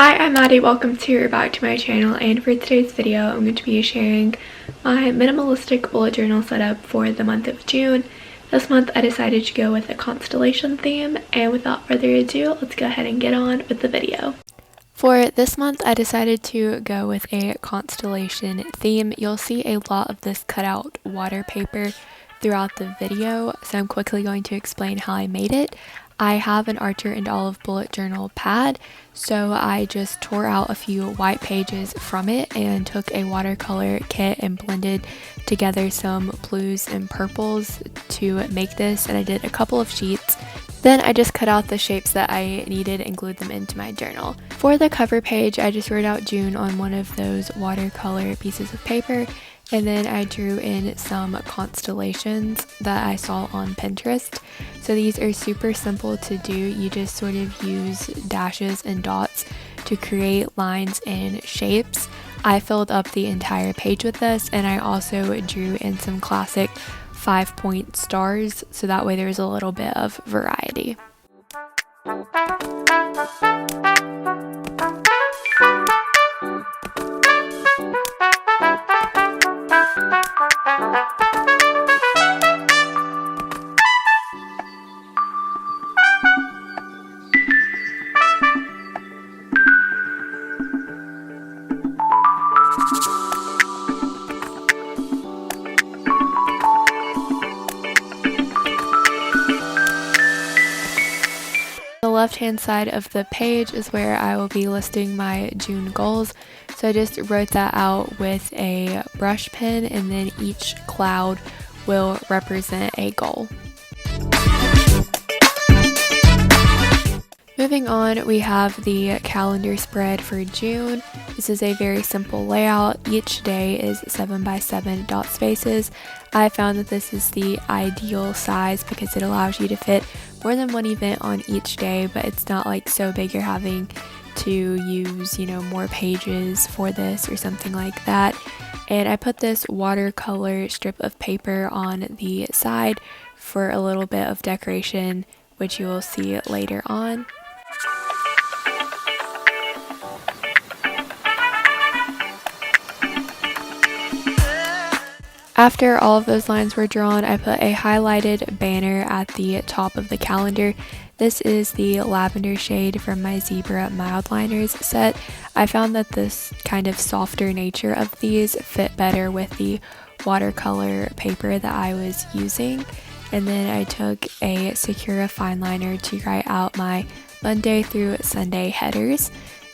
Hi, I'm Maddie. Welcome to or back to my channel, and for today's video I'm going to be sharing my minimalistic bullet journal setup for the month of June. This month I decided to go with a constellation theme, and without further ado, let's go ahead and get on with the video. For this month I decided to go with a constellation theme. You'll see a lot of this cut out water paper throughout the video, so I'm quickly going to explain how I made it. I have an Archer and Olive bullet journal pad, so I just tore out a few white pages from it and took a watercolor kit and blended together some blues and purples to make this, and I did a couple of sheets. Then I just cut out the shapes that I needed and glued them into my journal. For the cover page, I just wrote out June on one of those watercolor pieces of paper, and then I drew in some constellations that I saw on Pinterest. So these are super simple to do. You just sort of use dashes and dots to create lines and shapes. I filled up the entire page with this, and I also drew in some classic 5-point stars, so that way there's a little bit of variety. The left hand side of the page is where I will be listing my June goals. So I just wrote that out with a brush pen, and then each cloud will represent a goal. Moving on, we have the calendar spread for June. This is a very simple layout. Each day is 7x7 dot spaces. I found that this is the ideal size because it allows you to fit more than one event on each day, but it's not like so big you're having to use, more pages for this or something like that. And I put this watercolor strip of paper on the side for a little bit of decoration, which you will see later on. After all of those lines were drawn, I put a highlighted banner at the top of the calendar. This is the lavender shade from my Zebra Mild Liners set. I found that this kind of softer nature of these fit better with the watercolor paper that I was using. And then I took a Sakura fine liner to write out my Monday through Sunday headers.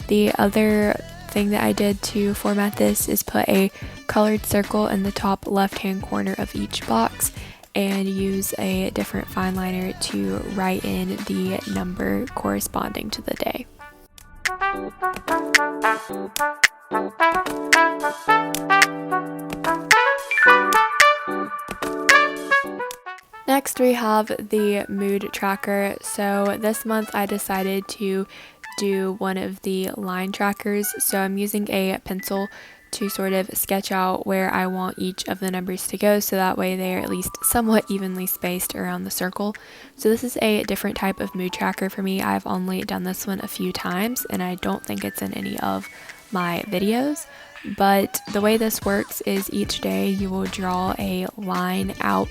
The other thing that I did to format this is put a colored circle in the top left hand corner of each box and use a different fine liner to write in the number corresponding to the day. Next we have the mood tracker. So this month I decided to do one of the line trackers. So I'm using a pencil to sort of sketch out where I want each of the numbers to go, so that way they are at least somewhat evenly spaced around the circle. So this is a different type of mood tracker for me. I've only done this one a few times, and I don't think it's in any of my videos. But the way this works is each day you will draw a line out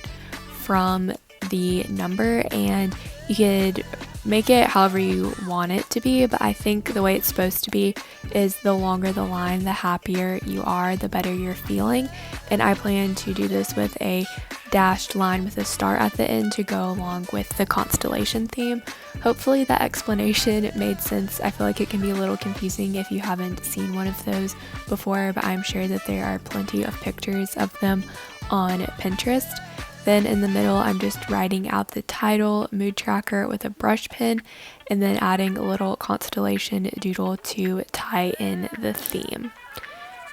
from the number, and you could make it however you want it to be, but I think the way it's supposed to be is the longer the line, the happier you are, the better you're feeling. And I plan to do this with a dashed line with a star at the end to go along with the constellation theme. Hopefully that explanation made sense. I feel like it can be a little confusing if you haven't seen one of those before, but I'm sure that there are plenty of pictures of them on Pinterest. Then in the middle, I'm just writing out the title, mood tracker, with a brush pen, and then adding a little constellation doodle to tie in the theme.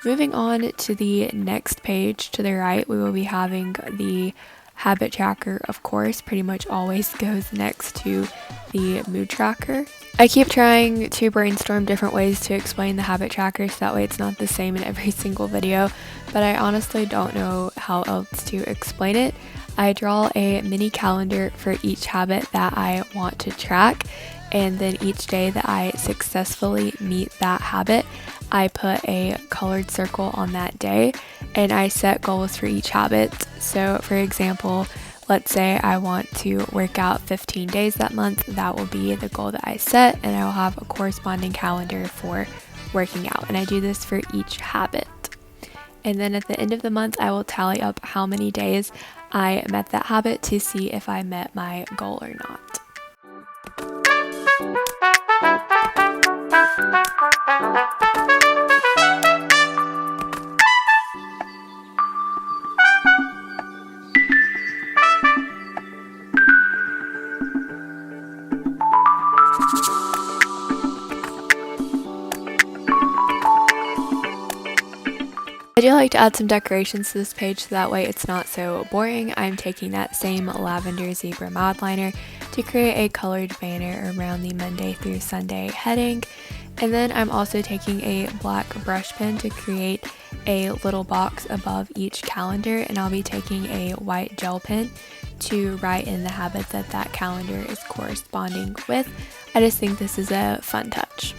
Moving on to the next page to the right, we will be having the habit tracker, of course, pretty much always goes next to the mood tracker. I keep trying to brainstorm different ways to explain the habit tracker so that way it's not the same in every single video, but I honestly don't know how else to explain it. I draw a mini calendar for each habit that I want to track, and then each day that I successfully meet that habit, I put a colored circle on that day, and I set goals for each habit. So for example, let's say I want to work out 15 days that month. That will be the goal that I set, and I will have a corresponding calendar for working out. And I do this for each habit. And then at the end of the month, I will tally up how many days I met that habit to see if I met my goal or not. I do like to add some decorations to this page so that way it's not so boring. I'm taking that same lavender zebra modliner to create a colored banner around the Monday through Sunday heading. And then I'm also taking a black brush pen to create a little box above each calendar, and I'll be taking a white gel pen to write in the habit that that calendar is corresponding with. I just think this is a fun touch.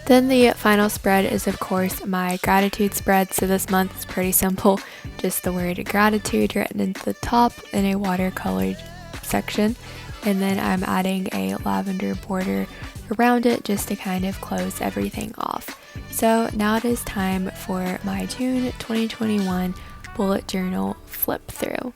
Then the final spread is of course my gratitude spread. So this month is pretty simple, just the word gratitude written into the top in a watercolored section, and then I'm adding a lavender border around it just to kind of close everything off. So now it is time for my June 2021 bullet journal flip through.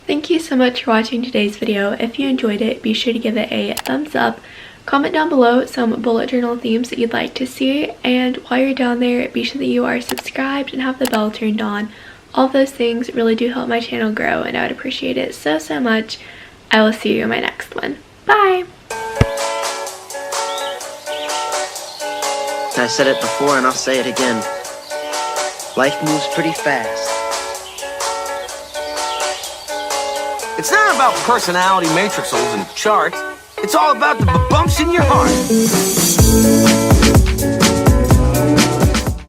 Thank you so much for watching today's video. If you enjoyed it, be sure to give it a thumbs up. Comment down below some bullet journal themes that you'd like to see, and while you're down there, be sure that you are subscribed and have the bell turned on. All of those things really do help my channel grow, and I would appreciate it so much. I will see you in my next one. Bye! I said it before and I'll say it again. Life moves pretty fast. It's not about personality matrixels and charts. It's all about the bumps in your heart.